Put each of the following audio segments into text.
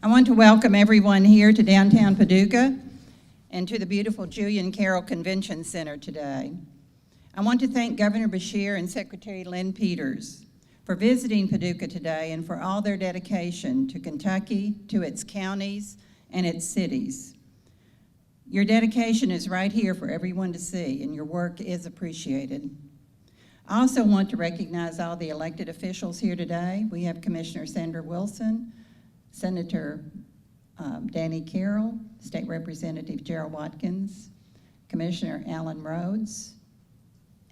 I want to welcome everyone here to downtown Paducah and to the beautiful Julian Carroll Convention Center today. I want to thank Governor Beshear and Secretary Lynn Peters for visiting Paducah today and for all their dedication to Kentucky, to its counties, and its cities. Your dedication is right here for everyone to see, and your work is appreciated. I also want to recognize all the elected officials here today. We have Commissioner Sandra Wilson, Senator Danny Carroll, State Representative Gerald Watkins, Commissioner Alan Rhodes,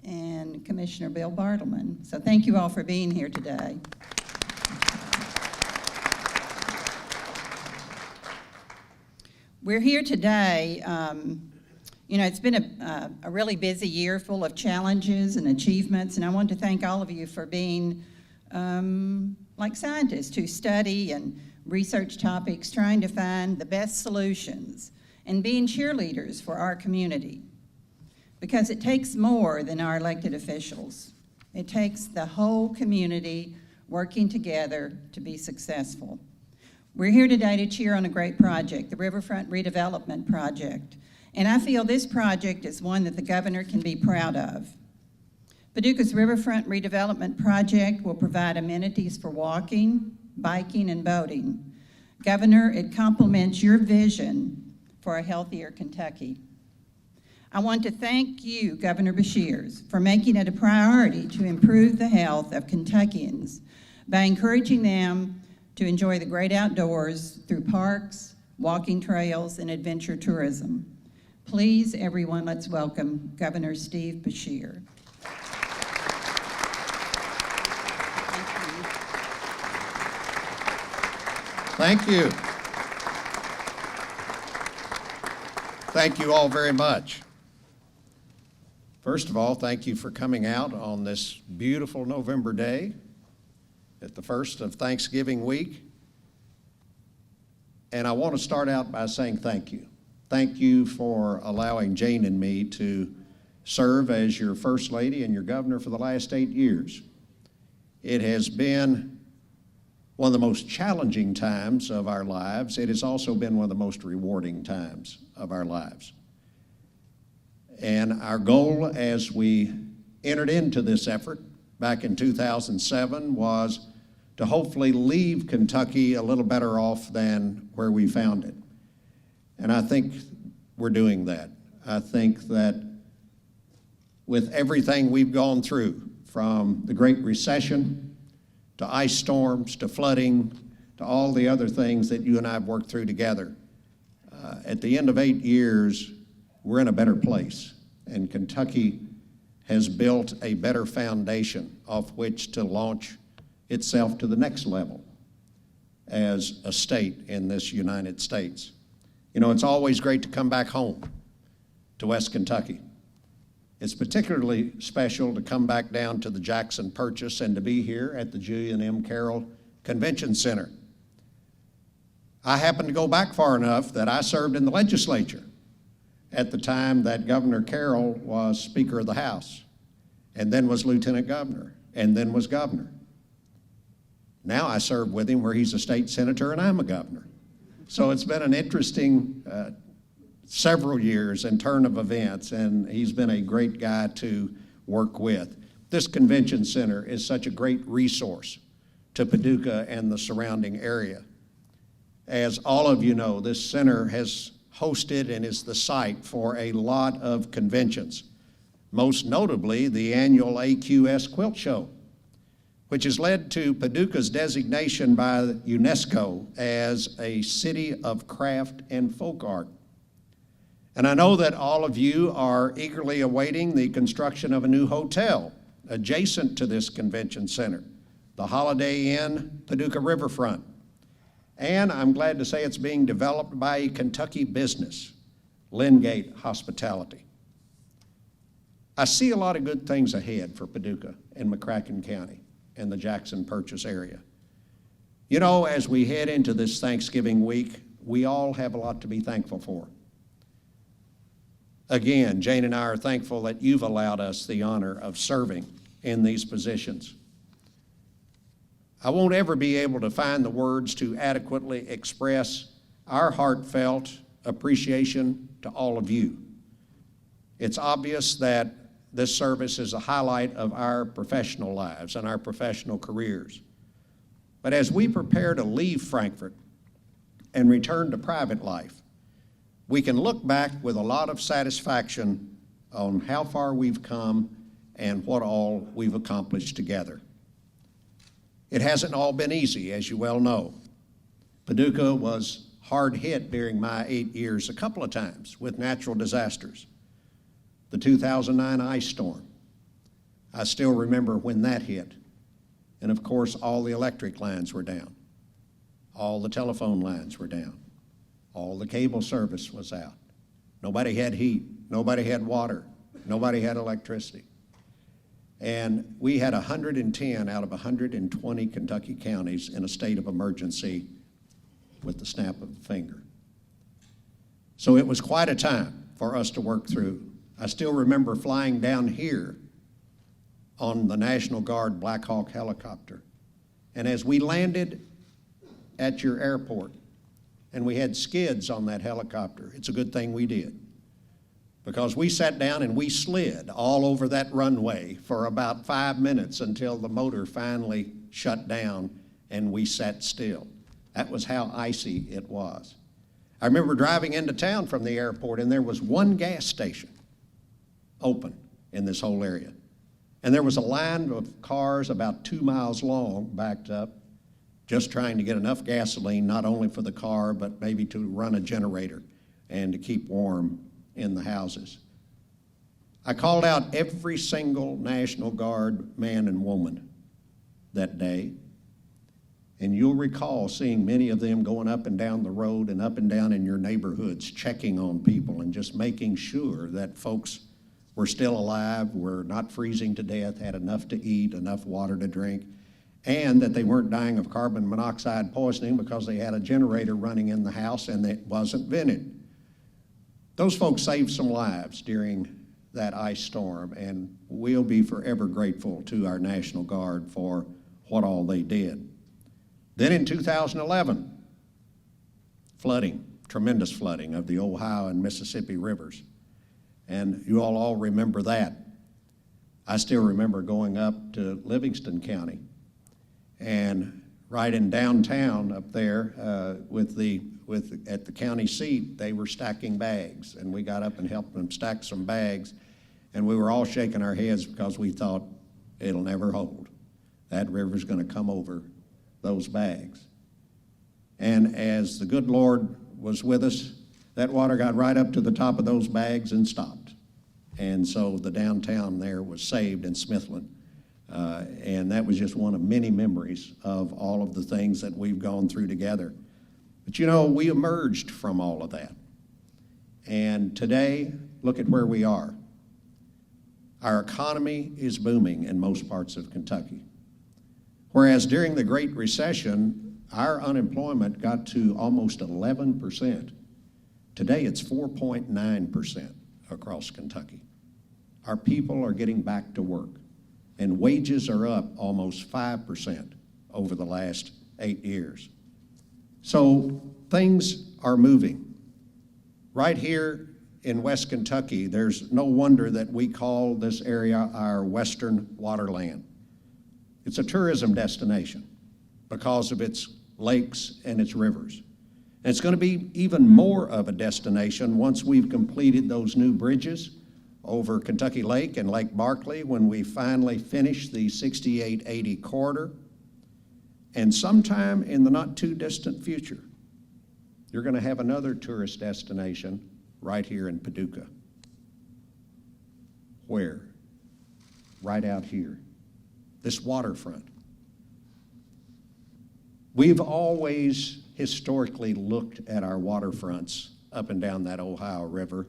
and Commissioner Bill Bartleman. So thank you all for being here today. We're here today. It's been a really busy year full of challenges and achievements, and I want to thank all of you for being like scientists who study and research topics, trying to find the best solutions, and being cheerleaders for our community. Because it takes more than our elected officials. It takes the whole community working together to be successful. We're here today to cheer on a great project, the Riverfront Redevelopment Project. And I feel this project is one that the governor can be proud of. Paducah's Riverfront Redevelopment Project will provide amenities for walking, biking, and boating. Governor, it complements your vision for a healthier Kentucky. I want to thank you, Governor Beshear, for making it a priority to improve the health of Kentuckians by encouraging them to enjoy the great outdoors through parks, walking trails, and adventure tourism. Please, everyone, let's welcome Governor Steve Beshear. Thank you. Thank you all very much. First of all, thank you for coming out on this beautiful November day at the first of Thanksgiving week. And I want to start out by saying thank you. Thank you for allowing Jane and me to serve as your First Lady and your Governor for the last 8 years. It has been one of the most challenging times of our lives. It has also been one of the most rewarding times of our lives. And our goal as we entered into this effort back in 2007 was to hopefully leave Kentucky a little better off than where we found it. And I think we're doing that. I think that with everything we've gone through, from the Great Recession to ice storms, to flooding, to all the other things that you and I have worked through together. At the end of 8 years, we're in a better place, and Kentucky has built a better foundation off which to launch itself to the next level as a state in this United States. You know, it's always great to come back home to West Kentucky. It's particularly special to come back down to the Jackson Purchase and to be here at the Julian M. Carroll Convention Center. I happen to go back far enough that I served in the legislature at the time that Governor Carroll was Speaker of the House, and then was Lieutenant Governor, and then was Governor. Now I serve with him where he's a state senator and I'm a governor. So it's been an interesting several years and turn of events, and he's been a great guy to work with. This convention center is such a great resource to Paducah and the surrounding area. As all of you know, this center has hosted and is the site for a lot of conventions, most notably the annual AQS Quilt Show, which has led to Paducah's designation by UNESCO as a city of craft and folk art. And I know that all of you are eagerly awaiting the construction of a new hotel adjacent to this convention center, the Holiday Inn Paducah Riverfront. And I'm glad to say it's being developed by a Kentucky business, Lingate Hospitality. I see a lot of good things ahead for Paducah and McCracken County and the Jackson Purchase area. You know, as we head into this Thanksgiving week, we all have a lot to be thankful for. Again, Jane and I are thankful that you've allowed us the honor of serving in these positions. I won't ever be able to find the words to adequately express our heartfelt appreciation to all of you. It's obvious that this service is a highlight of our professional lives and our professional careers. But as we prepare to leave Frankfort and return to private life, we can look back with a lot of satisfaction on how far we've come and what all we've accomplished together. It hasn't all been easy, as you well know. Paducah was hard hit during my 8 years a couple of times with natural disasters. The 2009 ice storm, I still remember when that hit. And of course, all the electric lines were down. All the telephone lines were down. All the cable service was out. Nobody had heat. Nobody had water. Nobody had electricity. And we had 110 out of 120 Kentucky counties in a state of emergency with the snap of a finger. So it was quite a time for us to work through. I still remember flying down here on the National Guard Black Hawk helicopter. And as we landed at your airport, and we had skids on that helicopter, it's a good thing we did, because we sat down and we slid all over that runway for about 5 minutes until the motor finally shut down and we sat still. That was how icy it was. I remember driving into town from the airport, and there was one gas station open in this whole area. And there was a line of cars about 2 miles long backed up, just trying to get enough gasoline, not only for the car, but maybe to run a generator and to keep warm in the houses. I called out every single National Guard man and woman that day. And you'll recall seeing many of them going up and down the road and up and down in your neighborhoods, checking on people and just making sure that folks were still alive, were not freezing to death, had enough to eat, enough water to drink, and that they weren't dying of carbon monoxide poisoning because they had a generator running in the house and it wasn't vented. Those folks saved some lives during that ice storm, and we'll be forever grateful to our National Guard for what all they did. Then in 2011, flooding, tremendous flooding of the Ohio and Mississippi rivers. And you all remember that. I still remember going up to Livingston County, and right in downtown up there at the county seat, they were stacking bags, and we got up and helped them stack some bags, and we were all shaking our heads because we thought it'll never hold. That river's going to come over those bags. And as the good Lord was with us, that water got right up to the top of those bags and stopped. And so the downtown there was saved in Smithland. And that was just one of many memories of all of the things that we've gone through together. But you know, we emerged from all of that. And today, look at where we are. Our economy is booming in most parts of Kentucky. Whereas during the Great Recession, our unemployment got to almost 11%. Today, it's 4.9% across Kentucky. Our people are getting back to work, and wages are up almost 5% over the last 8 years. So things are moving. Right here in West Kentucky, there's no wonder that we call this area our Western Waterland. It's a tourism destination because of its lakes and its rivers. And it's going to be even more of a destination once we've completed those new bridges over Kentucky Lake and Lake Barkley, when we finally finish the 6880 corridor. And sometime in the not too distant future, you're going to have another tourist destination right here in Paducah. Where? Right out here. This waterfront. We've always historically looked at our waterfronts up and down that Ohio River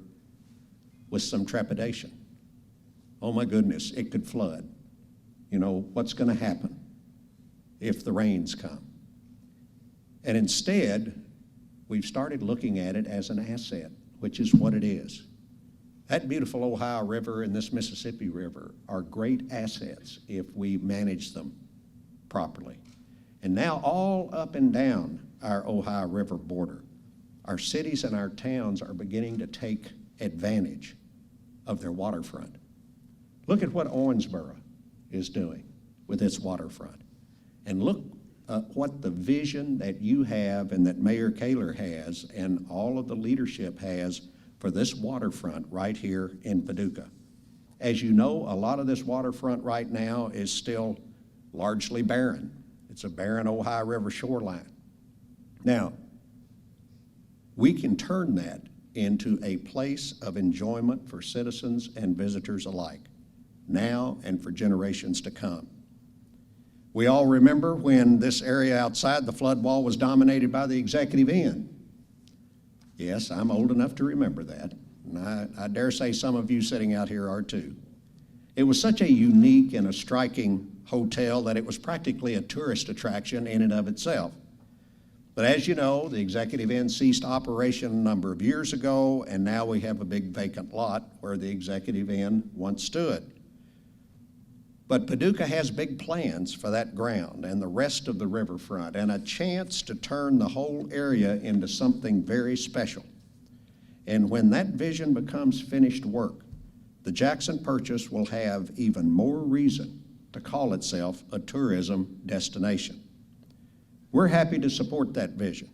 with some trepidation. Oh my goodness, it could flood. You know, what's going to happen if the rains come? And instead, we've started looking at it as an asset, which is what it is. That beautiful Ohio River and this Mississippi River are great assets if we manage them properly. And now all up and down our Ohio River border, our cities and our towns are beginning to take advantage of their waterfront. Look at what Owensboro is doing with its waterfront. And look what the vision that you have and that Mayor Kaler has and all of the leadership has for this waterfront right here in Paducah. As you know, a lot of this waterfront right now is still largely barren. It's a barren Ohio River shoreline. Now, we can turn that into a place of enjoyment for citizens and visitors alike, now and for generations to come. We all remember when this area outside the flood wall was dominated by the Executive Inn. Yes, I'm old enough to remember that, and I dare say some of you sitting out here are too. It was such a unique and a striking hotel that it was practically a tourist attraction in and of itself. But as you know, the Executive Inn ceased operation a number of years ago, and now we have a big vacant lot where the Executive Inn once stood. But Paducah has big plans for that ground and the rest of the riverfront, and a chance to turn the whole area into something very special. And when that vision becomes finished work, the Jackson Purchase will have even more reason to call itself a tourism destination. We're happy to support that vision.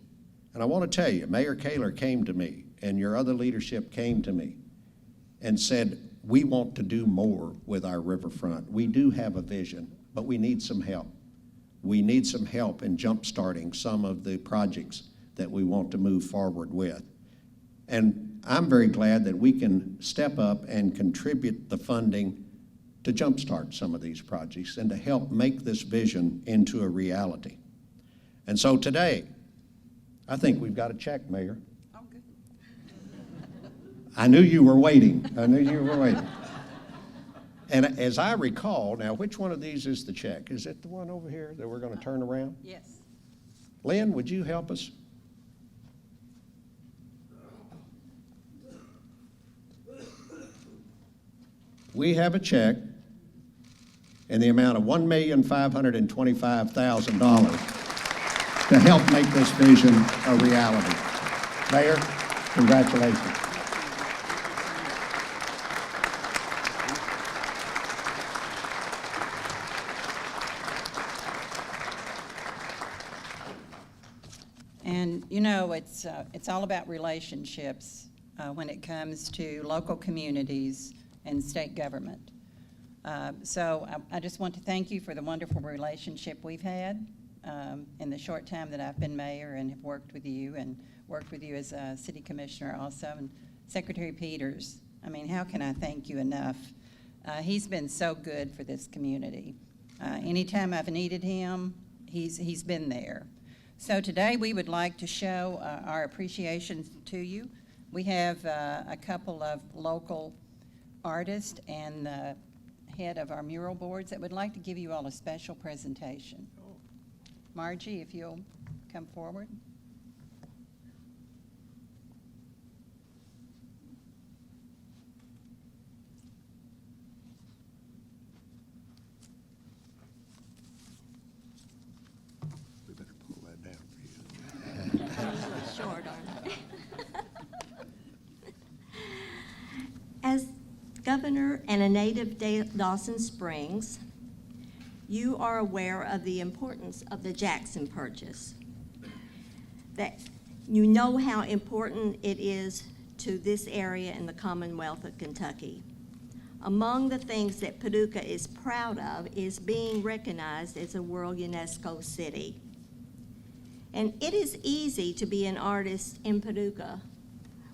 And I want to tell you, Mayor Kaler came to me, and your other leadership came to me and said, we want to do more with our riverfront. We do have a vision, but we need some help. We need some help in jump-starting some of the projects that we want to move forward with. And I'm very glad that we can step up and contribute the funding to jumpstart some of these projects and to help make this vision into a reality. And so today, I think we've got a check, Mayor. Oh, good. I knew you were waiting. I knew you were waiting. And as I recall, now which one of these is the check? Is it the one over here that we're going to turn around? Yes. Lynn, would you help us? We have a check in the amount of $1,525,000 to help make this vision a reality. Mayor, congratulations. And you know, it's all about relationships when it comes to local communities and state government. So I just want to thank you for the wonderful relationship we've had in the short time that I've been mayor and have worked with you as a city commissioner also. And Secretary Peters, I mean, how can I thank you enough? He's been so good for this community. Anytime I've needed him, he's been there. So today we would like to show our appreciation to you. We have a couple of local artists and the head of our mural boards that would like to give you all a special presentation. Margie, if you'll come forward. We better pull that down for you. Short on it. As governor and a native of Dawson Springs, you are aware of the importance of the Jackson Purchase. That you know how important it is to this area in the Commonwealth of Kentucky. Among the things that Paducah is proud of is being recognized as a World UNESCO City. And it is easy to be an artist in Paducah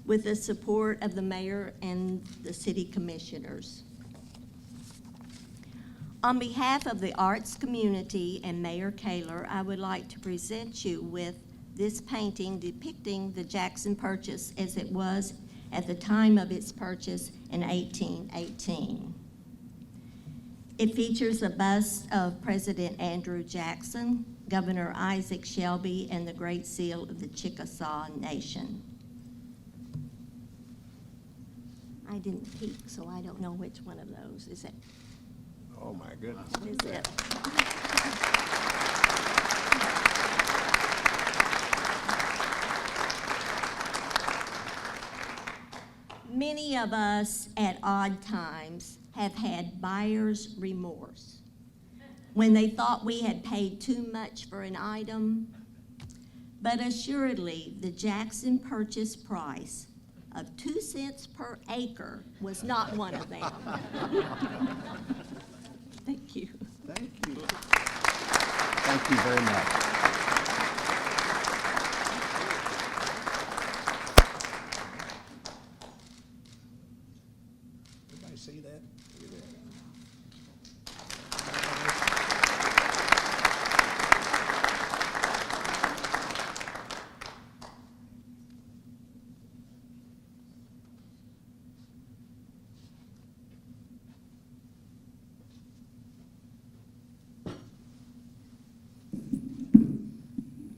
with the support of the mayor and the city commissioners. On behalf of the arts community and Mayor Kaler, I would like to present you with this painting depicting the Jackson Purchase as it was at the time of its purchase in 1818. It features a bust of President Andrew Jackson, Governor Isaac Shelby, and the Great Seal of the Chickasaw Nation. I didn't peek, so I don't know which one of those is it. Oh, my goodness. Is it? many of us at odd times have had buyer's remorse when they thought we had paid too much for an item, but assuredly the Jackson purchase price of 2 cents per acre was not one of them. Thank you. Thank you. Thank you very much. Everybody see that? Look at that.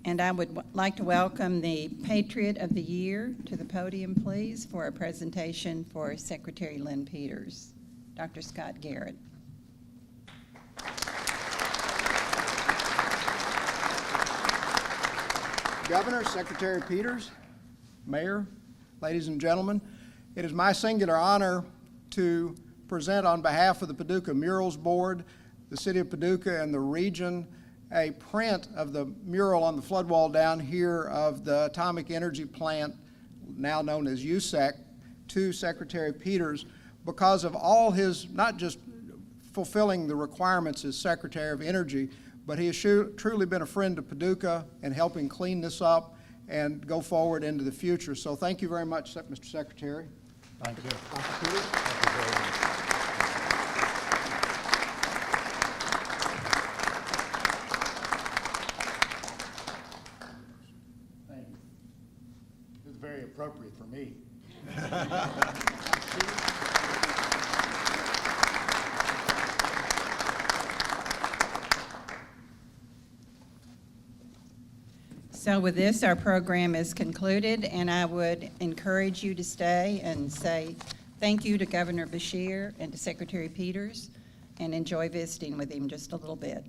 And I would like to welcome the Patriot of the Year to the podium, please, for a presentation for Secretary Lynn Peters. Dr. Scott Garrett. Governor, Secretary Peters, Mayor, ladies and gentlemen, it is my singular honor to present on behalf of the Paducah Murals Board, the City of Paducah, and the region a print of the mural on the flood wall down here of the atomic energy plant, now known as USEC, to Secretary Peters because of all his, not just fulfilling the requirements as Secretary of Energy, but he has truly been a friend to Paducah and helping clean this up and go forward into the future. So thank you very much, Mr. Secretary. Thank you. Dr. Peters. Thank you very much. Thank you. This is very appropriate for me. So with this, our program is concluded, and I would encourage you to stay and say thank you to Governor Beshear and to Secretary Peters, and enjoy visiting with him just a little bit.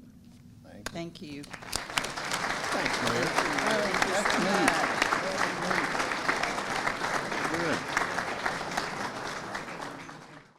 Thank you. Thanks, Mayor. Thank you so much.